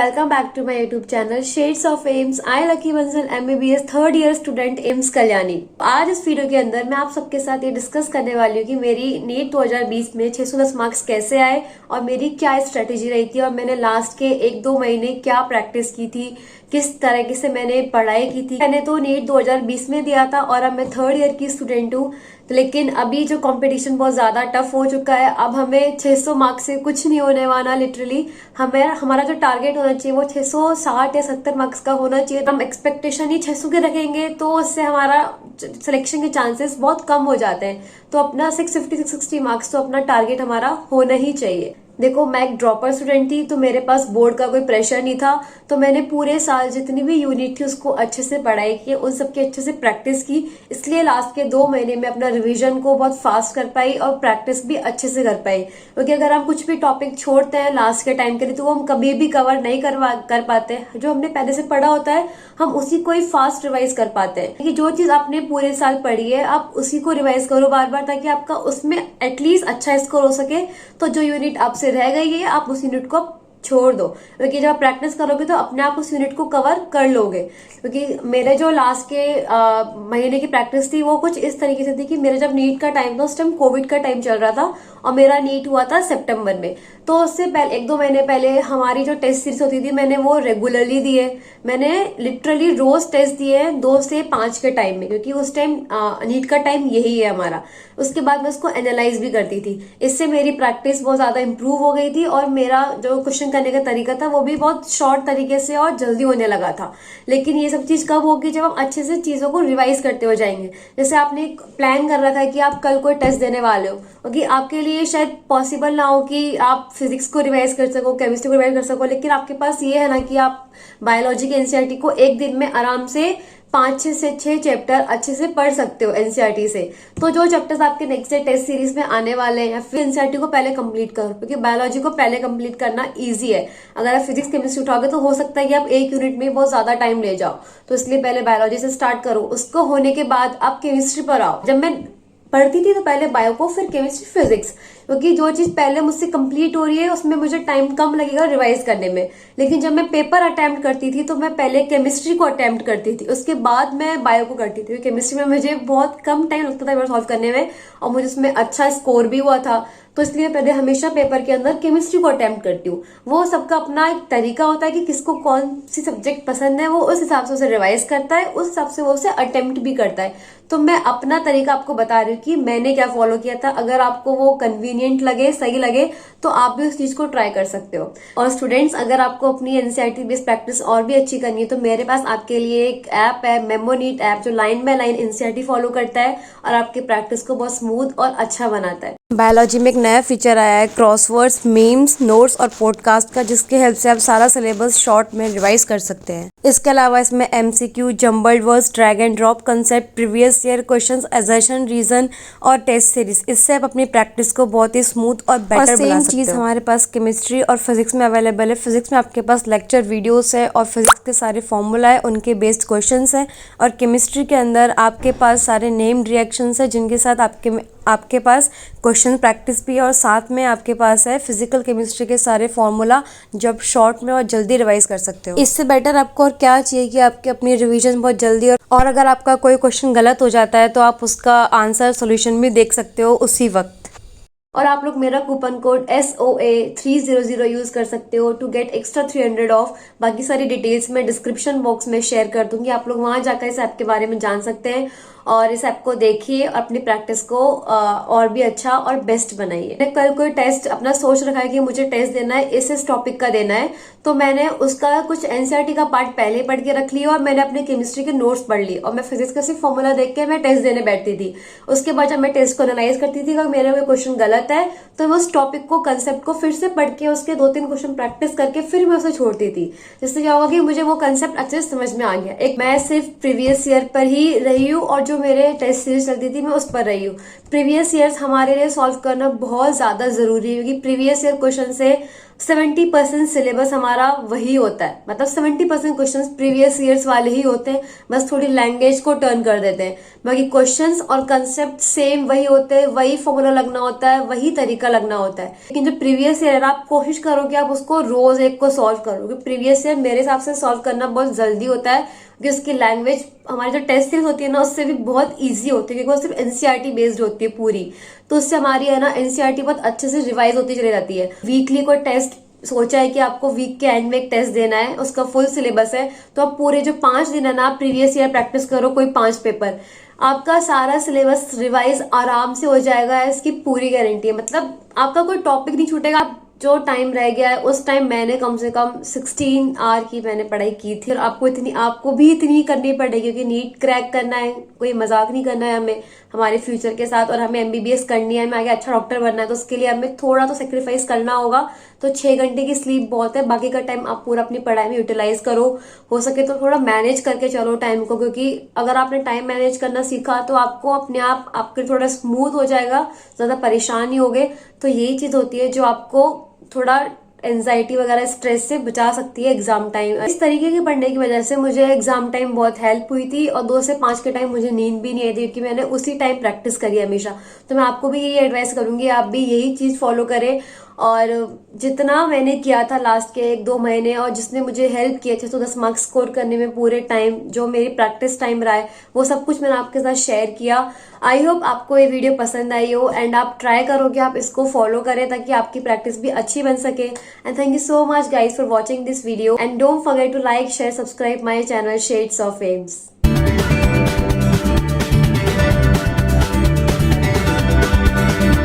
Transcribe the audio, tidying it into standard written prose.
welcome back to my YouTube channel Shades of AIIMS. I lucky Bansal MBBS third year student AIIMS Kalyani. आज इस video के अंदर मैं आप सबके साथ ये डिस्कस करने वाली हूँ कि मेरी नीट 2020 में 610 मार्क्स कैसे आए और मेरी क्या स्ट्रेटेजी रही थी और मैंने लास्ट के 1-2 महीने क्या प्रैक्टिस की थी, किस तरीके से मैंने पढ़ाई की थी। मैंने तो नीट 2020 में दिया था और अब मैं थर्ड ईयर की स्टूडेंट हूँ, लेकिन अभी जो कंपटीशन बहुत ज्यादा टफ हो चुका है। अब हमें 600 मार्क्स से कुछ नहीं होने वाला। लिटरली हमारा जो टारगेट होना चाहिए वो 660 या 70 मार्क्स का होना चाहिए। हम एक्सपेक्टेशन ही 600 के रखेंगे तो उससे हमारा सिलेक्शन के चांसेस बहुत कम हो जाते हैं। तो अपना 650-660 मार्क्स तो अपना टारगेट हमारा होना ही चाहिए। देखो, मैं एक ड्रॉपर स्टूडेंट थी तो मेरे पास बोर्ड का कोई प्रेशर नहीं था, तो मैंने पूरे साल जितनी भी यूनिट थी उसको अच्छे से पढ़ाई की, उन सबकी अच्छे से प्रैक्टिस की। इसलिए लास्ट के 2 महीने में अपना रिवीजन को बहुत फास्ट कर पाई और प्रैक्टिस भी अच्छे से कर पाई। क्योंकि अगर हम कुछ भी टॉपिक छोड़ते हैं लास्ट के टाइम के लिए तो वो हम कभी भी कवर नहीं कर पाते। जो हमने पहले से पढ़ा होता है हम उसी को ही फास्ट रिवाइज कर पाते हैं। कि जो चीज आपने पूरे साल पढ़ी है आप उसी को रिवाइज करो बार बार, ताकि आपका उसमें एटलीस्ट अच्छा स्कोर हो सके। तो जो यूनिट आपसे रह गई है आप उस यूनिट को छोड़ दो, क्योंकि जब आप प्रैक्टिस करोगे तो अपने आप उस यूनिट को कवर कर लोगे। क्योंकि मेरे जो लास्ट के महीने की प्रैक्टिस थी वो कुछ इस तरीके से थी कि मेरा जब नीट का टाइम था उस टाइम कोविड का टाइम चल रहा था और मेरा नीट हुआ था सितंबर में। तो उससे पहले 1-2 महीने पहले हमारी जो टेस्ट सीरीज होती थी मैंने वो रेगुलरली दिए। मैंने लिटरली रोज टेस्ट दिए 2 से 5 के टाइम में, क्योंकि उस टाइम नीट का टाइम यही है हमारा। उसके बाद मैं उसको एनालाइज भी करती थी। इससे मेरी प्रैक्टिस बहुत ज्यादा इंप्रूव हो गई थी और मेरा जो क्वेश्चन करने का तरीका था वो भी बहुत शॉर्ट तरीके से और जल्दी होने लगा था। लेकिन ये सब चीज कब होगी? जब हम अच्छे से चीजों को रिवाइज करते हो जाएंगे। जैसे आपने प्लान कर रखा है कि आप कल कोई टेस्ट देने वाले हो, क्योंकि आपके लिए शायद पॉसिबल ना हो कि आप फिजिक्स को रिवाइज कर सको, केमिस्ट्री को रिवाइज कर सको, लेकिन आपके पास ये है ना कि आप बायोलॉजी के एनसीईआरटी को एक दिन में आराम से 5 से 6 चैप्टर अच्छे से पढ़ सकते हो एनसीईआरटी से। तो जो चैप्टर्स आपके नेक्स्ट डे टेस्ट सीरीज में आने वाले हैं, फिर एनसीईआरटी को पहले कंप्लीट करो, क्योंकि बायोलॉजी को पहले कंप्लीट करना इजी है। अगर आप फिजिक्स केमिस्ट्री उठाओगे तो हो सकता है कि आप एक यूनिट में बहुत ज्यादा टाइम ले जाओ, तो इसलिए पहले बायोलॉजी से स्टार्ट करो। उसको होने के बाद आप केमिस्ट्री पर आओ। जब मैं पढ़ती थी तो पहले बायो को, फिर केमिस्ट्री, फिजिक्स, क्योंकि जो चीज पहले मुझसे कंप्लीट हो रही है उसमें मुझे टाइम कम लगेगा रिवाइज करने में। लेकिन जब मैं पेपर अटेम्प्ट करती थी तो मैं पहले केमिस्ट्री को अटेम्प्ट करती थी, उसके बाद मैं बायो को करती थी। केमिस्ट्री में मुझे बहुत कम टाइम लगता था सॉल्व करने में और मुझे उसमें अच्छा स्कोर भी हुआ था, तो इसलिए पहले हमेशा पेपर के अंदर केमिस्ट्री को अटेम्प्ट करती हूँ। वो सबका अपना एक तरीका होता है कि किसको कौन सी सब्जेक्ट पसंद है, वो उस हिसाब से उसे रिवाइज करता है, उस हिसाब से वो उसे अटेम्प्ट भी करता है। तो मैं अपना तरीका आपको बता रही हूँ कि मैंने क्या फॉलो किया था। अगर आपको वो कन्वीनियंट लगे, सही लगे, तो आप भी उस चीज को ट्राई कर सकते हो। और स्टूडेंट्स, अगर आपको अपनी एनसीईआरटी बेस्ड प्रैक्टिस और भी अच्छी करनी है तो मेरे पास आपके लिए एक ऐप है, मेमोनीट ऐप, जो line by line NCERT follow करता है और आपकी प्रैक्टिस को बहुत स्मूथ और अच्छा बनाता है। बायोलॉजी में एक नया फीचर आया है क्रॉसवर्ड्स, मीम्स, नोट्स और पॉडकास्ट का, जिसके हेल्प से आप सारा सिलेबस शॉर्ट में रिवाइज कर सकते हैं। इसके अलावा इसमें MCQ, jumbled words, drag and drop concept, previous year questions, assertion, reason और टेस्ट सीरीज, इससे आप अपनी प्रैक्टिस को बहुत ही स्मूथ और बेटर बना सकते हो। सेम चीज हमारे पास केमिस्ट्री और फिजिक्स में अवेलेबल है। फिजिक्स में आपके पास लेक्चर वीडियोस है और फिजिक्स के सारे फॉर्मूला है, उनके बेस्ड क्वेश्चंस है। और केमिस्ट्री के अंदर आपके पास सारे नेम्ड रिएक्शंस है, जिनके साथ आपके पास क्वेश्चन प्रैक्टिस भी है, और साथ में आपके पास है फिजिकल केमिस्ट्री के सारे फॉर्मूला, जब शॉर्ट में और जल्दी रिवाइज कर सकते हो। इससे बेटर आपको और क्या चाहिए कि आपकी अपनी रिवीजन बहुत जल्दी और अगर आपका कोई क्वेश्चन गलत हो जाता है तो आप उसका आंसर सॉल्यूशन भी देख सकते हो उसी वक्त। और आप लोग मेरा कूपन कोड SOA300 यूज कर सकते हो टू गेट एक्स्ट्रा 300 ऑफ। बाकी सारी डिटेल्स मैं डिस्क्रिप्शन बॉक्स में शेयर कर दूंगी, आप लोग वहां जाकर इस ऐप के बारे में जान सकते हैं और इस ऐप को देखिए, अपनी प्रैक्टिस को और भी अच्छा और बेस्ट बनाइए। मैंने कल कोई टेस्ट अपना सोच रखा है कि मुझे टेस्ट देना है, इस टॉपिक का देना है, तो मैंने उसका कुछ एनसीईआरटी का पार्ट पहले पढ़ के रख लिया और मैंने अपने केमिस्ट्री के नोट्स पढ़ लिए और मैं फिजिक्स का सिर्फ फॉर्मूला देख के मैं टेस्ट देने बैठती थी। उसके बाद जब मैं टेस्ट को एनालाइज करती थी अगर मेरा कोई क्वेश्चन गलत है तो मैं उस टॉपिक को, कंसेप्ट को फिर से पढ़ के उसके 2-3 क्वेश्चन प्रैक्टिस करके फिर मैं उसे छोड़ती थी। जिससे क्या होगा कि मुझे वो कंसेप्ट अच्छे से समझ में आ गया। एक मैं सिर्फ प्रीवियस ईयर पर ही रही हूँ और जो मेरे टेस्ट सीरीज चलती थी मैं उस पर रही हूँ। प्रीवियस ईयर्स हमारे लिए सॉल्व करना बहुत ज्यादा जरूरी है, क्योंकि प्रीवियस ईयर क्वेश्चन से 70% सिलेबस हमारा वही होता है, मतलब 70% क्वेश्चंस प्रीवियस ईयर्स वाले ही होते हैं, बस थोड़ी लैंग्वेज को टर्न कर देते हैं। बाकी क्वेश्चंस और कंसेप्ट सेम वही होते हैं, वही फॉर्मूला लगना होता है, वही तरीका लगना होता है। लेकिन जो प्रीवियस ईयर आप कोशिश करो कि आप उसको रोज एक को सॉल्व करो, क्योंकि प्रीवियस ईयर मेरे हिसाब से सॉल्व करना बहुत जल्दी होता है, क्योंकि उसकी लैंग्वेज हमारी जो टेस्ट सीरीज होती है ना उससे भी बहुत ईजी होती है, क्योंकि वो सिर्फ एनसीईआरटी बेस्ड होती है पूरी। तो उससे हमारी है ना एनसीईआरटी बहुत अच्छे से रिवाइज होती चली जाती है। वीकली कोई टेस्ट सोचा है कि आपको वीक के एंड में एक टेस्ट देना है, उसका फुल सिलेबस है, तो आप पूरे जो 5 दिन है ना आप प्रीवियस ईयर प्रैक्टिस करो, कोई 5 पेपर, आपका सारा सिलेबस रिवाइज आराम से हो जाएगा, इसकी पूरी गारंटी है। मतलब आपका कोई टॉपिक नहीं छूटेगा। जो टाइम रह गया है उस टाइम मैंने कम से कम 16 आवर की मैंने पढ़ाई की थी, और आपको भी इतनी करनी पड़ेगी, क्योंकि नीट क्रैक करना है, कोई मजाक नहीं करना है हमें हमारे फ्यूचर के साथ, और हमें एमबीबीएस करनी है, हमें आगे अच्छा डॉक्टर बनना है, तो उसके लिए हमें थोड़ा तो सेक्रीफाइस करना होगा। तो 6 घंटे की स्लीप बहुत है, बाकी का टाइम आप पूरा अपनी पढ़ाई में यूटिलाइज करो। हो सके तो थोड़ा मैनेज करके चलो टाइम को, क्योंकि अगर आपने टाइम मैनेज करना सीखा तो आपको अपने आप आपके थोड़ा स्मूथ हो जाएगा, ज्यादा परेशान नहीं होगे। तो यही चीज होती है जो आपको थोड़ा एंजाइटी वगैरह स्ट्रेस से बचा सकती है एग्जाम टाइम। इस तरीके के पढ़ने की वजह से मुझे एग्जाम टाइम बहुत हेल्प हुई थी, और 2 से 5 के टाइम मुझे नींद भी नहीं आई थी, क्योंकि मैंने उसी टाइम प्रैक्टिस करी हमेशा। तो मैं आपको भी यही एडवाइस करूंगी, आप भी यही चीज फॉलो करें। और जितना मैंने किया था लास्ट के 1-2 महीने, और जिसने मुझे हेल्प किए थे 110 मार्क्स स्कोर करने में पूरे टाइम, जो मेरी प्रैक्टिस टाइम रहा है, वो सब कुछ मैंने आपके साथ शेयर किया। आई होप आपको ये वीडियो पसंद आई हो, एंड आप ट्राई करो कि आप इसको फॉलो करें, ताकि आपकी प्रैक्टिस भी अच्छी बन सके। And thank you so much guys for watching this video, and don't forget to like, share, subscribe my channel shades of AIIMS.